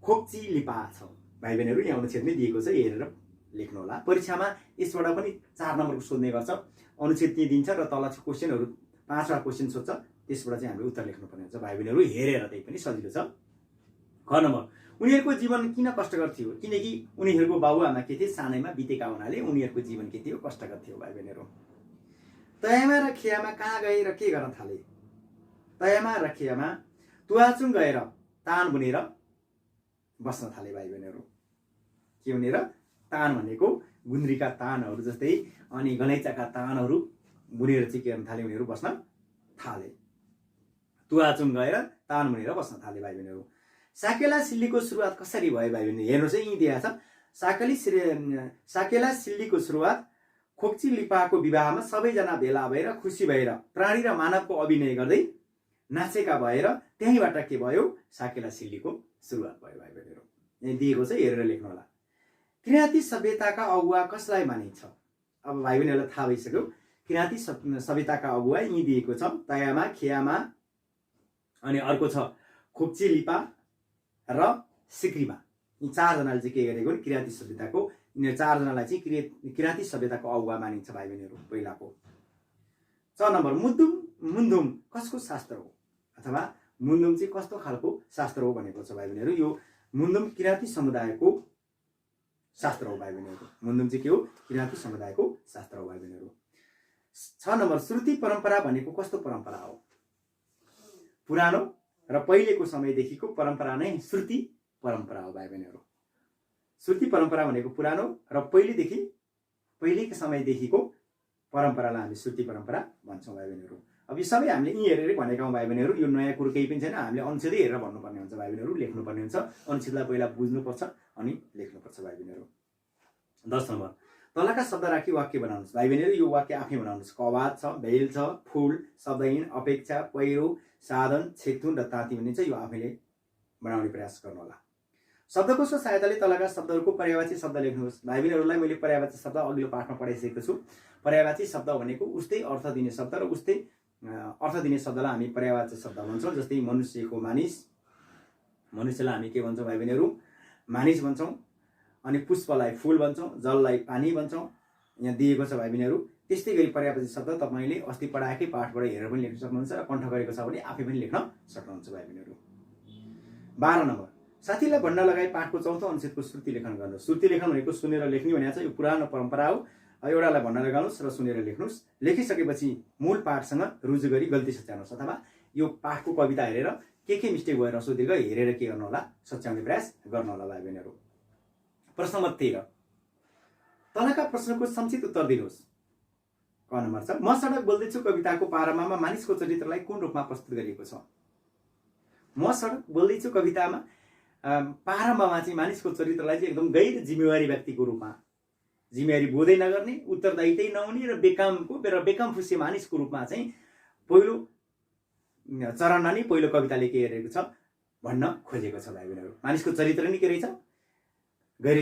खोक्ची लिपा छ। भाइ बहिनीहरू यहाँ अनुच्छेदमै दिएको छ, हेरेर लेख्नु होला। परीक्षामा यसबाट पनि 4 नम्बरको सोध्ने गर्छ। अनुच्छेद त्यही दिन्छ र तल चाहिँ क्वेसनहरू 5वटा क्वेसन सोध्छ, त्यसबाट चाहिँ हामीले उत्तर लेख्नुपर्ने हुन्छ। भाइ बहिनीहरू हेरेर त्यही पनि सजिलो छ। ख नम्बर, उनीहरूको जीवन किन कष्टकर थियो? किनकि उनीहरूको बाबुआमा के थिए? सानैमा बितेका हुनाले उनीहरूको जीवन के थियो? कष्टकर थियो। भाइ बहिनीहरू, तयामा र खियामा कहाँ गए र के गर्न थाले? तयामा र खियामा तुवाचुङ गएर तान बुनेर बस्न थाले। भाइ बहिनीहरू, के भनेर? तान भनेको गुन्द्रीका तानहरू जस्तै अनि गलैँचाका तानहरू बुनेर चाहिँ के गर्न थाले? उनीहरू बस्न थाले। तुवाचुङ गएर तान बुनेर बस्न थाले। भाइ बहिनीहरू, साकेला सिल्लीको सुरुवात कसरी भयो? भाइ बहिनी हेर्नुहोस् है, यहीँ दिएको छ। साकेला सिल्लीको सुरुवात खोक्ची लिपाको विवाहमा सबैजना भेला भएर खुसी भएर प्राणी र मानवको अभिनय गर्दै नाचेका भएर त्यहीँबाट के भयो? साकेला सिल्लीको सुरुवात भयो। भाइ बहिनीहरू, यहाँ दिएको छ, हेरेर लेख्नु होला। किराँती सभ्यताका अगुवा कसलाई मानिन्छ? अब भाइ बहिनीहरूलाई थाहा भइसक्यो। किराँती सभ्यताका अगुवा यहीँ दिएको छ, तयामा, खियामा, अनि अर्को छ खोक्ची लिपा र सिक्रीमा। यी 4 जनाले चाहिँ के गरेको? किराँती सभ्यताको, यिनीहरू 4 जनालाई चाहिँ किराँती सभ्यताको अगुवा मानिन्छ। भाइ बहिनीहरू, पहिलाको 6 नम्बर, मुन्धुम कसको शास्त्र हो? अथवा मुन्धुम चाहिँ कस्तो खालको शास्त्र हो भनेको छ। भाइ बहिनीहरू, यो मुन्धुम किराँती समुदायको शास्त्र हो। भाइ बहिनीहरू, मुन्धुम चाहिँ के हो? किराँती समुदायको शास्त्र हो। भाइ बहिनीहरू, 6 नम्बर, श्रुति परम्परा भनेको कस्तो परम्परा हो? पुरानो र पहिलेको समयदेखिको परम्परा नै श्रुति परम्परा हो। भाइ बहिनीहरू, श्रुति परम्परा भनेको पुरानो र पहिलेको समयदेखिको परम्परालाई हामी श्रुति परम्परा भन्छौँ। भाइ बहिनीहरू, अब यो सबै हामीले यी हेरेर भनेका हौँ। भाइ बहिनीहरू, यो नयाँ कुरो केही पनि छैन, हामीले अनुच्छेदै हेरेर भन्नुपर्ने हुन्छ। भाइ बहिनीहरू, लेख्नुपर्ने हुन्छ। अनुच्छेदलाई पहिला बुझ्नुपर्छ अनि लेख्नुपर्छ। भाइ बहिनीहरू, 10 नम्बर, तलका शब्द राखी वाक्य बनाउनुहोस्। भाइ बहिनीहरू, यो वाक्य आफै बनाउनुहोस्। कवाद छ, भेल छ, फुल, शब्दहीन, अपेक्षा, पहिरो, साधन, छेकथुन र ताती भनिन्छ। यो आफैले बनाउने प्रयास गर्नु होला। शब्दकोशको सहायताले तलका शब्दहरूको पर्यायवाची शब्द लेख्नुहोस्। भाइ बहिनीहरूलाई मैले पर्यायवाची शब्द अघिल्लो पाठमा पढाइसकेको छु। पर्यायवाची शब्द भनेको उस्तै अर्थ दिने शब्द र उस्तै अर्थ दिने शब्दलाई हामी पर्यायवाची शब्द भन्छौँ। जस्तै मनुष्यको मानिस, मनुष्यलाई हामी के भन्छौँ? भाइ बहिनीहरू, मानिस भन्छौँ। अनि पुष्पलाई फुल भन्छौँ, जललाई पानी भन्छौँ, यहाँ दिएको छ। भाइ बहिनीहरू, त्यस्तै गरी पर्यायवाची शब्द तपाईँले अस्ति पढाएकै पाठबाट हेरेर पनि लेख्न सक्नुहुन्छ र कण्ठ गरेको छ भने आफै पनि लेख्न सक्नुहुन्छ। भाइ बहिनीहरू, 12 नम्बर, साथीलाई भन्न लगाई पाठको 4औं अनुच्छेदको श्रुति लेखन गर्नुहोस्। श्रुति लेखन भनेको सुनेर लेख्ने भनेको छ। यो पुरानो परम्परा हो। एउटालाई भन्न लगाउनुहोस् र सुनेर लेख्नुहोस्। लेखिसकेपछि मूल पाठसँग रुजु गरी गल्ती सच्याउनुहोस्, अथवा यो पाठको कविता हेरेर के मिस्टेक भएर सोधेको हेरेर के गर्नु होला? सच्याउने प्रयास गर्नु होला। भाइ बहिनीहरू, प्रश्न नम्बर 13, तलका प्रश्नको संक्षिप्त उत्तर दिनुहोस्। क नम्बर छ, म सडक बोल्दैछु कविताको पारम्भमा मानिसको चरित्रलाई कुन रूपमा प्रस्तुत गरिएको छ? म सडक बोल्दैछु कवितामा पारम्भमा चाहिँ मानिसको चरित्रलाई चाहिँ एकदम गैर जिम्मेवारी व्यक्तिको रूपमा, जिम्मेवारी बोधै नगर्ने, उत्तरदायित्वै नहुने र बेकाम फुसे मानिसको रूपमा चाहिँ पहिलो चरणमा नै पहिलो कविताले के गरेको छ भन्न खोजेको छ। भाइ बहिनीहरू, मानिसको चरित्र नै के रहेछ? गैर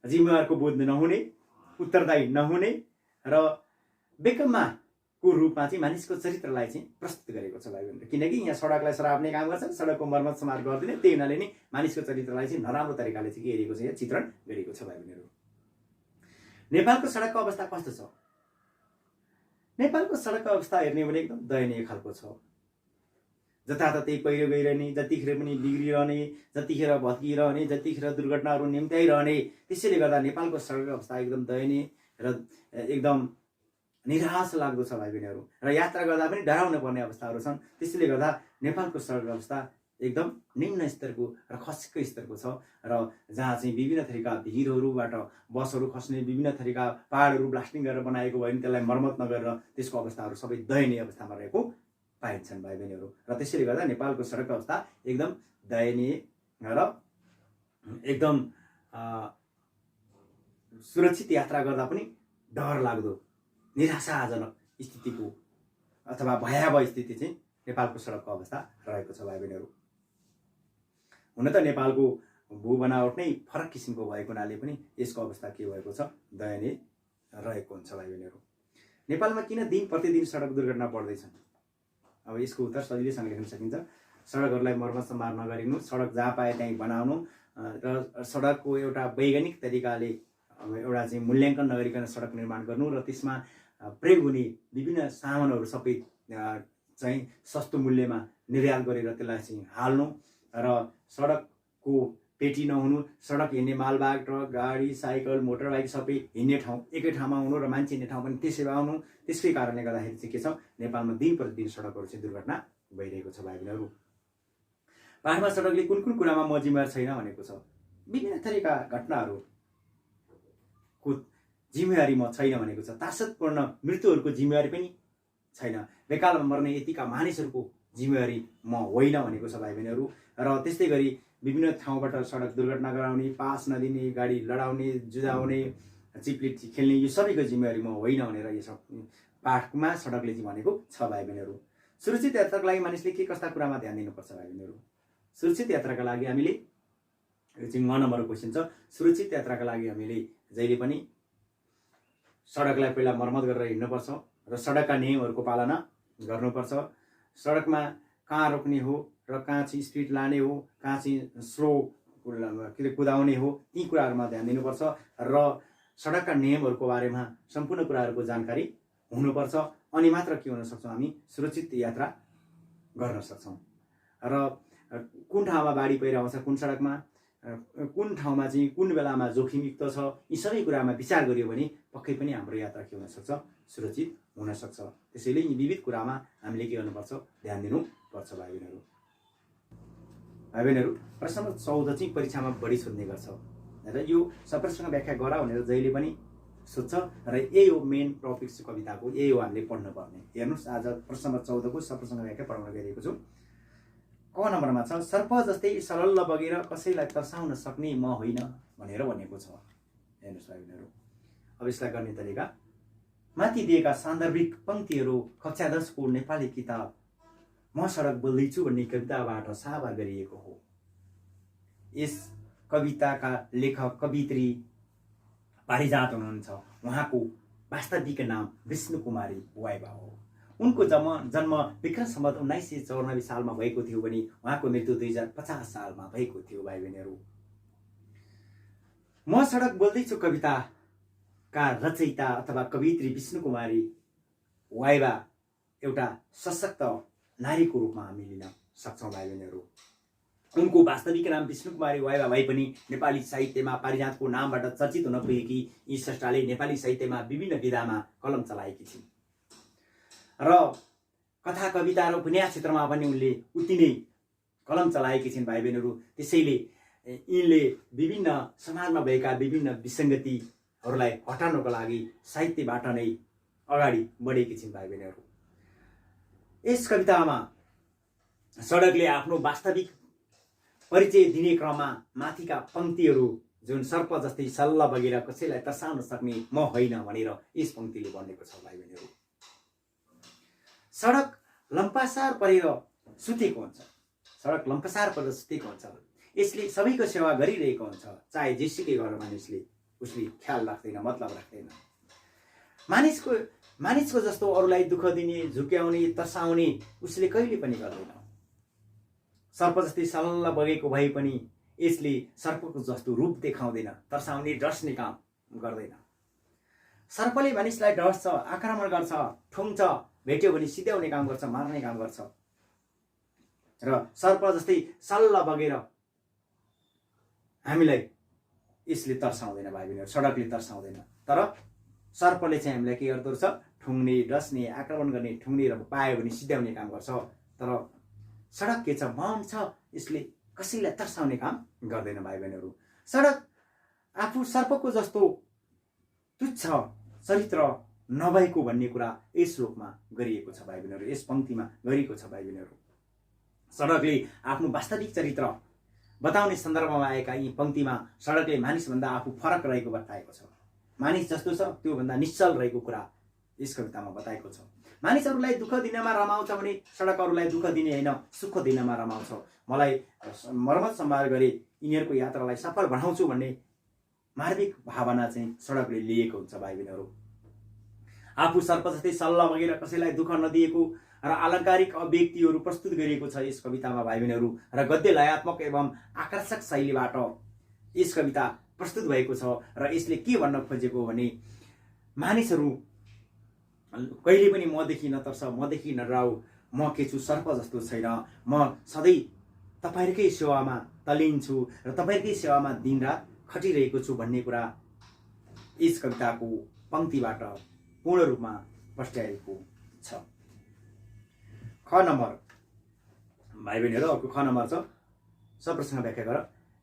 जिम्मेवारको बोध नहुने, उत्तरदायी नहुने र बेकामको रूपमा चाहिँ मानिसको चरित्रलाई चाहिँ प्रस्तुत गरेको छ। भाइ बहिनीहरू, किनकि यहाँ सडकलाई सराप्ने काम गर्छ, सडकको मर्मत समार गर्दिने, त्यही हुनाले नै मानिसको चरित्रलाई चाहिँ नराम्रो तरिकाले चाहिँ के गरेको छ? यहाँ चित्रण गरेको छ। भाइ बहिनीहरू, नेपालको सडकको अवस्था कस्तो छ? नेपालको सडकको अवस्था हेर्ने भने एकदम दयनीय खालको छ। जताततै पहिरो गइरहने, जतिखेर पनि बिग्रिरहने, जतिखेर भत्किरहने, जतिखेर दुर्घटनाहरू निम्त्याइरहने। त्यसैले गर्दा नेपालको सडकको अवस्था एकदम दयनीय र एकदम निराश लाग्दो छ। भाइ बहिनीहरू, र यात्रा गर्दा पनि डराउनु पर्ने अवस्थाहरू छन्। त्यसैले गर्दा नेपालको सडक अवस्था एकदम निम्न स्तरको र खसेको स्तरको छ, र जहाँ चाहिँ विभिन्न थरीका भिरहरूबाट बसहरू खस्ने, विभिन्न थरीका पहाडहरू ब्लास्टिङ गरेर बनाएको भयो भने त्यसलाई मर्मत नगरेर त्यसको अवस्थाहरू सबै दयनीय अवस्थामा रहेको पाइन्छन्। भाइ बहिनीहरू, र त्यसैले गर्दा नेपालको सडक अवस्था एकदम दयनीय र एकदम सुरक्षित यात्रा गर्दा पनि डर लाग्दो निराशाजनक स्थितिको अथवा भयावह स्थिति चाहिँ नेपालको सडकको अवस्था रहेको छ। भाइ बहिनीहरू, हुन त नेपालको भू बनावट नै फरक किसिमको भएको हुनाले पनि यसको अवस्था के भएको छ, दयनीय रहेको हुन्छ भाइ बहिनीहरू। नेपालमा किन दिन प्रतिदिन सडक दुर्घटना बढ्दैछन्? अब यसको उत्तर सजिलैसँग लेख्न सकिन्छ। सडकहरूलाई मर्मत सम्हार नगरिनु, सडक जहाँ पाए त्यहीँ बनाउनु र सडकको एउटा वैज्ञानिक तरिकाले एउटा चाहिँ मूल्याङ्कन नगरिकन सडक निर्माण गर्नु र त्यसमा प्रयोग हुने विभिन्न सामानहरू सबै चाहिँ सस्तो मूल्यमा निर्यात गरेर त्यसलाई चाहिँ हाल्नु र सडकको पेटी नहुनु, सडक हिँड्ने मालवाहक ट्रक, गाडी, साइकल, मोटरबाइक सबै हिँड्ने ठाउँ एकै ठाउँमा हुनु र मान्छे हिँड्ने ठाउँ पनि त्यसै आउनु। त्यसकै कारणले गर्दाखेरि चाहिँ के छ, नेपालमा दिन प्रतिदिन सडकहरू चाहिँ दुर्घटना भइरहेको छ भाइ बहिनीहरू। पाहाडमा सडकले कुन कुन कुरामा म जिम्मेवार छैन भनेको छ। विभिन्न थरीका घटनाहरूको जिम्मेवारी म छैन भनेको छ। तासतपूर्ण मृत्युहरूको जिम्मेवारी पनि छैन। बेकालमा मर्ने यतिका मानिसहरूको जिम्मेवारी म होइन भनेको छ भाइ बहिनीहरू। र त्यस्तै गरी विभिन्न ठाउँबाट सडक दुर्घटना गराउने, पास नदिने, गाडी लडाउने, जुझाउने, चिप्लिट खेल्ने यो सबैको जिम्मेवारी म होइन भनेर यो सब पाठमा सडकले चाहिँ भनेको छ भाइ बहिनीहरू। सुरक्षित यात्राको लागि मानिसले के कस्ता कुरामा ध्यान दिनुपर्छ भाइ बहिनीहरू? सुरक्षित यात्राका लागि हामीले यो चाहिँ 9 नम्बरको क्वेसन छ। सुरक्षित यात्राका लागि हामीले जहिले पनि सडकलाई पहिला मर्मत गरेर हिँड्नुपर्छ र सडकका नियमहरूको पालना गर्नुपर्छ। सडकमा कहाँ रोक्ने हो र कहाँ चाहिँ स्पिड लाने हो, कहाँ चाहिँ स्लो कुदाउने हो, ती कुराहरूमा ध्यान दिनुपर्छ र सडकका नियमहरूको बारेमा सम्पूर्ण कुराहरूको जानकारी हुनुपर्छ। अनि मात्र के हुन सक्छौँ, हामी सुरक्षित यात्रा गर्न सक्छौँ। र कुन ठाउँमा बाढी पहिरो आउँछ, कुन सडकमा कुन ठाउँमा चाहिँ कुन बेलामा जोखिमयुक्त छ, यी सबै कुरामा विचार गरियो भने पक्कै पनि हाम्रो यात्रा के हुन सक्छ, सुरक्षित हुन सक्छ। त्यसैले यी विविध कुरामा हामीले के गर्नुपर्छ, ध्यान दिनुपर्छ भाइ बहिनीहरू। भाइ बहिनीहरू, प्रश्न नम्बर 14 चाहिँ परीक्षामा बढी सोध्ने गर्छ र यो सबैसँग व्याख्या गर भनेर जहिले पनि सोध्छ र यही हो मेन टपिक कविताको, यही हो हामीले पढ्नुपर्ने। हेर्नुहोस्, आज प्रश्न नम्बर 14 को सबैसँग व्याख्या पढाउन गइरहेको छु। क नम्बरमा छ, सर्प जस्तै सलल्ल बगेर कसैलाई तर्साउन सक्ने म होइन भनेर भनेको छ। हेर्नुहोस् भाइ बहिनीहरू, अब यसलाई गर्ने तरिका माथि दिएका सान्दर्भिक पंक्तिहरू कक्षा 10 को नेपाली किताब म सडक बोल्दैछु भन्ने कविताबाट साभार गरिएको हो। यस कविताका लेखक कवित्री पारिजात हुनुहुन्छ। उहाँको वास्तविक नाम विष्णु कुमारी वाइबा हो। उनको जन्म विक्रम सम्वत 1994 सालमा भएको थियो भने उहाँको मृत्यु 2050 सालमा भएको थियो भाइ बहिनीहरू। म सडक बोल्दैछु कविताका रचयिता अथवा कवित्री विष्णु कुमारी वाइबा एउटा सशक्त नारीको रूपमा हामी लिन सक्छौँ भाइ बहिनीहरू। उनको वास्तविक नाम विष्णु कुमारी वाइबा भए पनि नेपाली साहित्यमा पारिजातको नामबाट चर्चित हुन पुगेकी यी स्रष्टाले नेपाली साहित्यमा विभिन्न विधामा कलम चलाएकी छिन् र कथा कविता र उपन्यास क्षेत्रमा पनि उनले उति नै कलम चलाएकी छिन् भाइ बहिनीहरू। त्यसैले यिनले विभिन्न समाजमा भएका विभिन्न विसङ्गतिहरूलाई हटाउनको लागि साहित्यबाट नै अगाडि बढेकी छिन् भाइ बहिनीहरू। यस कवितामा सडकले आफ्नो वास्तविक परिचय दिने क्रममा माथिका पंक्तिहरू जुन सर्प जस्तै सल्ल बगेर कसैलाई तर्साउन सक्ने म होइन भनेर यस पंक्तिले भनेको छ भाइ बहिनीहरू। सडक लम्पासार परेर सुतेको हुन्छ, सडक लम्पासार परेर सुतेको हुन्छ। यसले सबैको सेवा गरिरहेको हुन्छ, चाहे जेसुकै गरेर मानिसले उसले ख्याल राख्दैन, मतलब राख्दैन। मानिसको जस्तो अरूलाई दुःख दिने, झुक्याउने, तर्साउने उसले कहिले पनि गर्दैन। सर्प जस्तै सल्ल बगेको भए पनि यसले सर्पको जस्तो रूप देखाउँदैन, तर्साउने डस्ने काम गर्दैन। सर्पले मानिसलाई डस्छ, आक्रमण गर्छ, ठुङ्छ, भेट्यो भने सिध्याउने काम गर्छ, मार्ने काम गर्छ। र सर्प जस्तै सल्ल बगेर हामीलाई यसले तर्साउँदैन भाइ बहिनीहरू, सडकले तर्साउँदैन। तर सर्पले चाहिँ हामीलाई के गर्दो रहेछ, ठुङ्ने, डस्ने, आक्रमण गर्ने, ठुङ्ने र पायो भने सिध्याउने काम गर्छ। तर सडक के छ, मौन छ, यसले कसैलाई तर्साउने काम गर्दैन भाइ बहिनीहरू। सडक आफू सर्पको जस्तो तुच्छ चरित्र नभएको भन्ने कुरा यस श्लोकमा गरिएको छ भाइ बहिनीहरू, यस पंक्तिमा गरिएको छ भाइ बहिनीहरू। सडकले आफ्नो वास्तविक चरित्र बताउने सन्दर्भमा आएका यी पंक्तिमा सडकले मानिसभन्दा आफू फरक रहेको बताएको छ। मानिस जस्तो छ त्योभन्दा निश्चल रहेको कुरा यस कवितामा बताएको छ। मानिसहरूलाई दुःख दिनमा रमाउँछ भने सडकहरूलाई दुःख दिने होइन, सुख दिनमा रमाउँछ। मलाई मर्मत सम्भार गरी यिनीहरूको यात्रालाई सफल बनाउँछु भन्ने मार्मिक भावना चाहिँ सडकले लिएको हुन्छ भाइ बहिनीहरू। आफू सर्प जस्तै सल्लाह बगेर कसैलाई दुःख नदिएको र आलङ्कारिक अभिव्यक्तिहरू प्रस्तुत गरिएको छ यस कवितामा भाइ बहिनीहरू। र गद्य लयात्मक एवं आकर्षक शैलीबाट यस कविता प्रस्तुत भएको छ। र यसले के भन्न खोजेको हो भने मानिसहरू कहिले पनि मदेखि नतर्स, मदेखि नडराऊ, म के छु सर्प जस्तो छैन, म सधैँ तपाईँहरूकै सेवामा तलिन्छु र तपाईँहरूकै सेवामा दिनरात खटिरहेको छु भन्ने कुरा यस कविताको पंक्तिबाट पूर्ण रूपमा प्रस्ट्याएको छ। ख नम्बर भाइ बहिनीहरू, अर्को ख नम्बर छ सप्रसँग व्याख्या गर।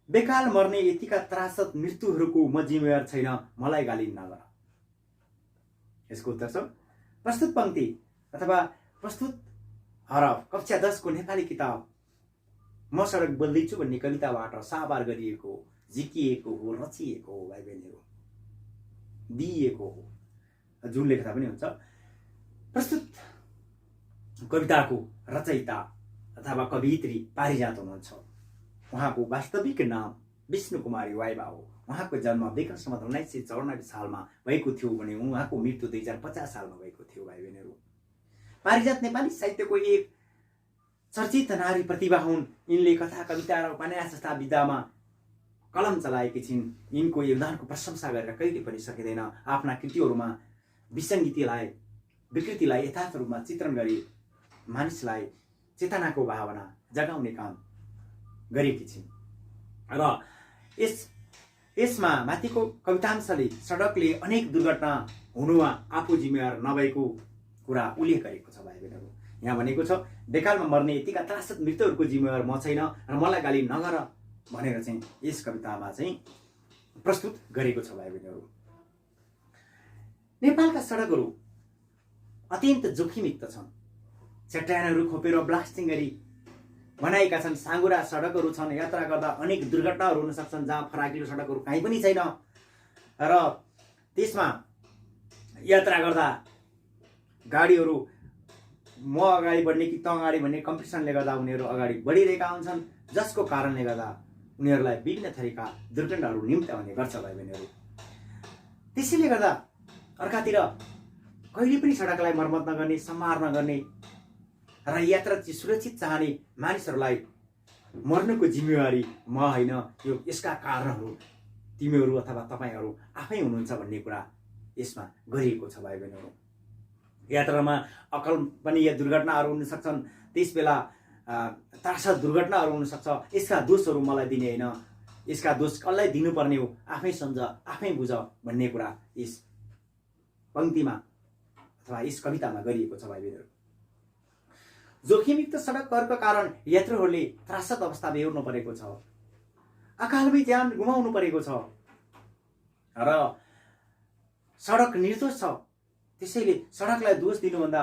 बेकाल मर्ने यतिका त्रासद मृत्युहरूको म जिम्मेवार छैन, मलाई गाली नगर। यसको उत्तर छ प्रस्तुत पंक्ति अथवा प्रस्तुत हरफ कक्षा 10 को नेपाली किताब म सडक बोल्दैछु भन्ने कविताबाट साबार गरिएको, झिकिएको हो, रचिएको हो भाइ बहिनीहरू, दिइएको हो। जुन लेख्दा पनि हुन्छ। प्रस्तुत कविताको रचयिता अथवा कवियत्री पारिजात हुनुहुन्छ। उहाँको वास्तविक नाम विष्णु कुमारी वाइबा हो। उहाँको जन्म विक्रम सम्वत 1994 सालमा भएको थियो भने उहाँको मृत्यु 2050 सालमा भएको थियो भाइ बहिनीहरू। पारिजात नेपाली साहित्यको एक चर्चित नारी प्रतिभा हुन्। यिनले कथा, कविता र उपन्यास जस्ता विधामा कलम चलाएकी छिन्। यिनको योगदानको प्रशंसा गरेर कहिले पनि सकिँदैन। आफ्ना कृतिहरूमा विसङ्गतिलाई, विकृतिलाई यथार्थ रूपमा चित्रण गरी मानिसलाई चेतनाको भावना जगाउने काम गरेकी छिन्। र यसमा माथिको कवितांशले सडकले अनेक दुर्घटना हुनुमा आफू जिम्मेवार नभएको कुरा उल्लेख गरेको छ भाइ बहिनीहरू। यहाँ भनेको छ बेकालमा मर्ने यतिका त्रासद मृत्युहरूको जिम्मेवार म छैन र मलाई गाली नगर भनेर चाहिँ यस कवितामा चाहिँ प्रस्तुत गरेको छ भाइ बहिनीहरू। नेपालका सडकहरू अत्यन्त जोखिमयुक्त छन्। चट्यानहरू खोपेर ब्लास्टिङ गरी बनाएका छन्। साँगुरा सडकहरू छन्। यात्रा गर्दा अनेक दुर्घटनाहरू हुन सक्छन् जहाँ फराकिलो सडकहरू कहीँ पनि छैन। र त्यसमा यात्रा गर्दा गाडीहरू म अगाडि बढ्ने कि त अगाडि भन्ने कम्पिटिसनले गर्दा उनीहरू अगाडि बढिरहेका हुन्छन्, जसको कारणले गर्दा उनीहरूलाई विभिन्न थरीका दुर्घटनाहरू निम्ति आउने गर्छ भाइ बहिनीहरू। त्यसैले गर्दा अर्कातिर कहिले पनि सडकलाई मर्मत नगर्ने, सम्हार नगर्ने र यात्रा सुरक्षित चाहने मानिसहरूलाई मर्नुको जिम्मेवारी म होइन, यो यसका कारणहरू तिमीहरू अथवा तपाईँहरू आफै हुनुहुन्छ भन्ने कुरा यसमा गरिएको छ भाइ बहिनीहरू। यात्रामा अकल्पनीय दुर्घटनाहरू हुन सक्छन्। त्यसबेला त्रासद दुर्घटनाहरू हुन सक्छ। यसका दोषहरू मलाई दिने होइन, यसका दोष कसलाई दिनुपर्ने हो, आफै सम्झ, आफै बुझ भन्ने कुरा यस पंक्तिमा अथवा यस कवितामा गरिएको छ भाइ बहिनीहरू। जोखिमयुक्त सडकहरूको कारण यात्रुहरूले त्रासद अवस्था बेहोर्नु परेको छ, अकालमै ज्यान गुमाउनु परेको छ र सडक निर्दोष छ। त्यसैले सडकलाई दोष दिनुभन्दा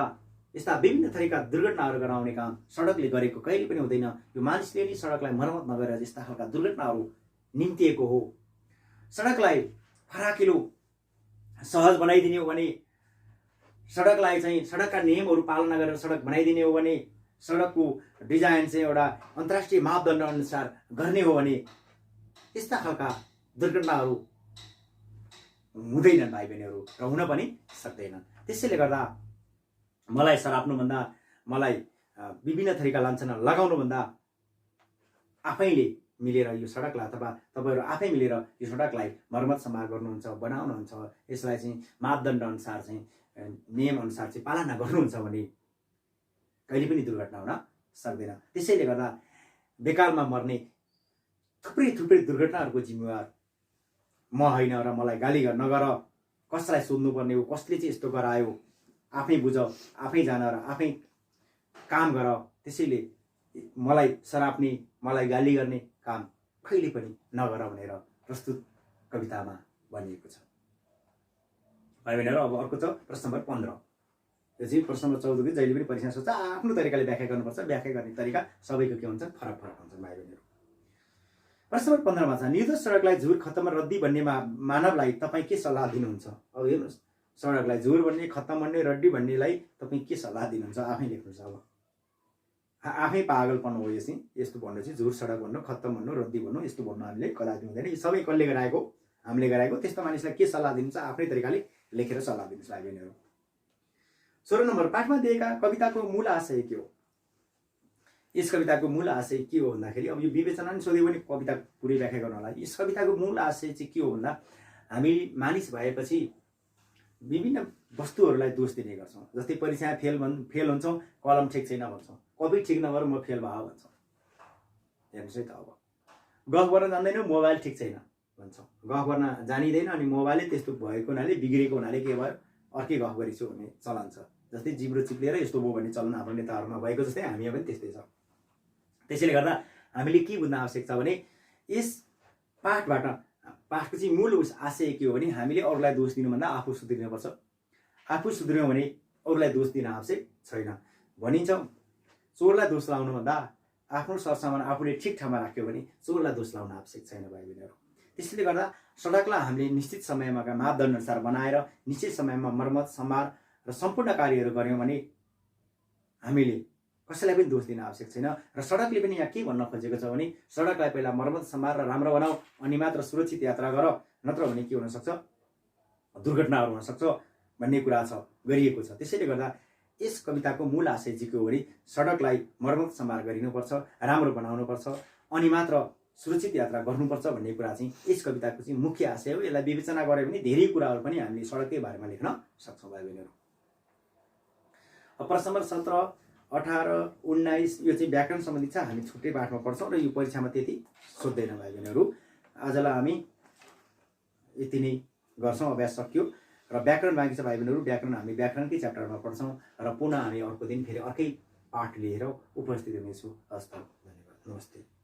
यस्ता विभिन्न थरीका दुर्घटनाहरू गराउने काम सडकले गरेको कहिले पनि हुँदैन। यो मानिसले नै सडकलाई मर्मत नगरेर यस्ता खालका दुर्घटनाहरू निम्तिएको हो। सडकलाई फराकिलो सहज बनाइदिने हो भने, सडकलाई चाहिँ सडकका नियमहरू पालना गरेर सडक बनाइदिने हो भने, सडकको डिजाइन चाहिँ एउटा अन्तर्राष्ट्रिय मापदण्ड अनुसार गर्ने हो भने यस्ता खालका दुर्घटनाहरू हुँदैनन् भाइ बहिनीहरू र हुन पनि सक्दैनन्। त्यसैले गर्दा मलाई सराप्नुभन्दा, मलाई विभिन्न थरीका लान्छना लगाउनुभन्दा आफैले मिलेर यो सडकलाई अथवा तपाईँहरू आफै मिलेर यो सडकलाई मर्मत सम्हार गर्नुहुन्छ, बनाउनुहुन्छ, यसलाई चाहिँ मापदण्ड अनुसार चाहिँ नियम अनुसार चाहिँ पालना गर्नुहुन्छ भने कहिले पनि दुर्घटना हुन सक्दैन। त्यसैले गर्दा बेकालमा मर्ने थुप्रै दुर्घटनाहरूको जिम्मेवार म होइन र मलाई गाली नगर, कसलाई सोध्नुपर्ने हो, कसले चाहिँ यस्तो गरायो, आफै बुझ, आफै जान र आफै काम गर। त्यसैले मलाई सराप्ने, मलाई गाली गर्ने काम कहिले पनि नगर भनेर प्रस्तुत कवितामा भनिएको छ भाइ बहिनीहरू। अब अर्को छ प्रश्न नम्बर 15। यो चाहिँ प्रश्न नम्बर 14 कि जहिले पनि परीक्षा सोच्छ आफ्नो तरिकाले व्याख्या गर्नुपर्छ। व्याख्या गर्ने तरिका सबैको के हुन्छ, फरक हुन्छ भाइ बहिनीहरू। प्रश्न नम्बर 15 मा छ निर्दोष सडकलाई झुर खतम रद्दी भन्ने मानवलाई तपाईँ के सल्लाह दिनुहुन्छ? अब हेर्नुहोस्, सडकलाई झुर भन्ने, खत्तम भन्ने, रड्डी भन्नेलाई तपाईँ के सल्लाह दिनुहुन्छ आफै लेख्नुहोस्। अब आफै पागलपन हो यो चाहिँ। यस्तो भन्नु चाहिँ झुर सडक भन्नु, खत्तम भन्नु, रड्डी भन्नु, यस्तो भन्नु हामीले कदापि हुँदैन। यो सबै कसले गराएको? हामीले गराएको। त्यस्तो मानिसलाई के सल्लाह दिनुहुन्छ आफ्नै तरिकाले लेखेर सल्लाह दिनुहोस् भाइ बहिनीहरू। 16 नम्बर पाठमा दिएका कविताको मूल आशय के हो? यस कविताको मूल आशय के हो भन्दाखेरि, अब यो विवेचना नि सोध्यो भने कविता पुरै व्याख्या गर्न होला। यस कविताको मूल आशय चाहिँ के हो भन्दा, हामी मानिस भएपछि विभिन्न वस्तुहरूलाई दोष दिने गर्छौँ। जस्तै परीक्षामा फेल हुन्छौँ, कलम ठिक छैन भन्छौँ, कपी ठिक नभएर म फेल भयो भन्छौँ। हेर्नुहोस् है त, अब गफ गर्न जान्दैनौँ, मोबाइल ठिक छैन भन्छौँ। गफ गर्न जानिँदैन अनि मोबाइलै त्यस्तो भएको हुनाले, बिग्रेको हुनाले के भयो, अर्कै गफ गरिछु भन्ने चलन छ। जस्तै जिब्रो चिप्लेर यस्तो भयो भन्ने चलन हाम्रो नेताहरूमा भएको जस्तै हामीमा पनि त्यस्तै छ। त्यसैले गर्दा हामीले के बुझ्न आवश्यक छ भने, यस पाठको चाहिँ मूल आशय के हो भने, हामीले अरूलाई दोष दिनुभन्दा आफू सुध्रिनुपर्छ। आफू सुध्रियो भने अरूलाई दोष दिन आवश्यक छैन। भनिन्छ चोरलाई दोष लाउनुभन्दा आफ्नो सरसामान आफूले ठिक ठाउँमा राख्यो भने चोरलाई दोष लाउन आवश्यक छैन भाइ बहिनीहरू। त्यसैले गर्दा सडकलाई हामीले निश्चित समयमा मापदण्ड अनुसार बनाएर निश्चित समयमा मर्मत, सम्मार र सम्पूर्ण कार्यहरू गऱ्यौँ भने हामीले कसैलाई पनि दोष दिन आवश्यक छैन। र सडकले पनि यहाँ के भन्न खोजेको छ भने, सडकलाई पहिला मर्मत, सम्मार र राम्रो बनाऊ, अनि मात्र सुरक्षित यात्रा गर, नत्र भने के हुनसक्छ, दुर्घटनाहरू हुनसक्छ भन्ने कुरा छ, गरिएको छ। त्यसैले गर्दा यस कविताको मूल आशय चाहिँ के हो भने, सडकलाई मर्मत, सम्मार गरिनुपर्छ, राम्रो बनाउनुपर्छ, अनि मात्र सुरक्षित यात्रा गर्नुपर्छ भन्ने कुरा चाहिँ यस कविताको चाहिँ मुख्य आशय हो। यसलाई विवेचना गऱ्यो भने धेरै कुराहरू पनि हामीले सडककै बारेमा लेख्न सक्छौँ भाइ बहिनीहरू। प्रश्न नम्बर 17, 18, 19 यो चाहिँ व्याकरण सम्बन्धी छ। हामी छुट्टै पाठमा पढ्छौँ र यो परीक्षामा त्यति सोध्दैन भाइ बहिनीहरू। आजलाई हामी यति नै गर्छौँ, अभ्यास सकियो। र व्याकरण बाँकी छ भाइ बहिनीहरू। व्याकरण हामी व्याकरणकै च्याप्टरमा पढ्छौँ र पुनः हामी अर्को दिन फेरि अर्कै पाठ लिएर उपस्थित हुनेछु। हस्त, धन्यवाद, नमस्ते।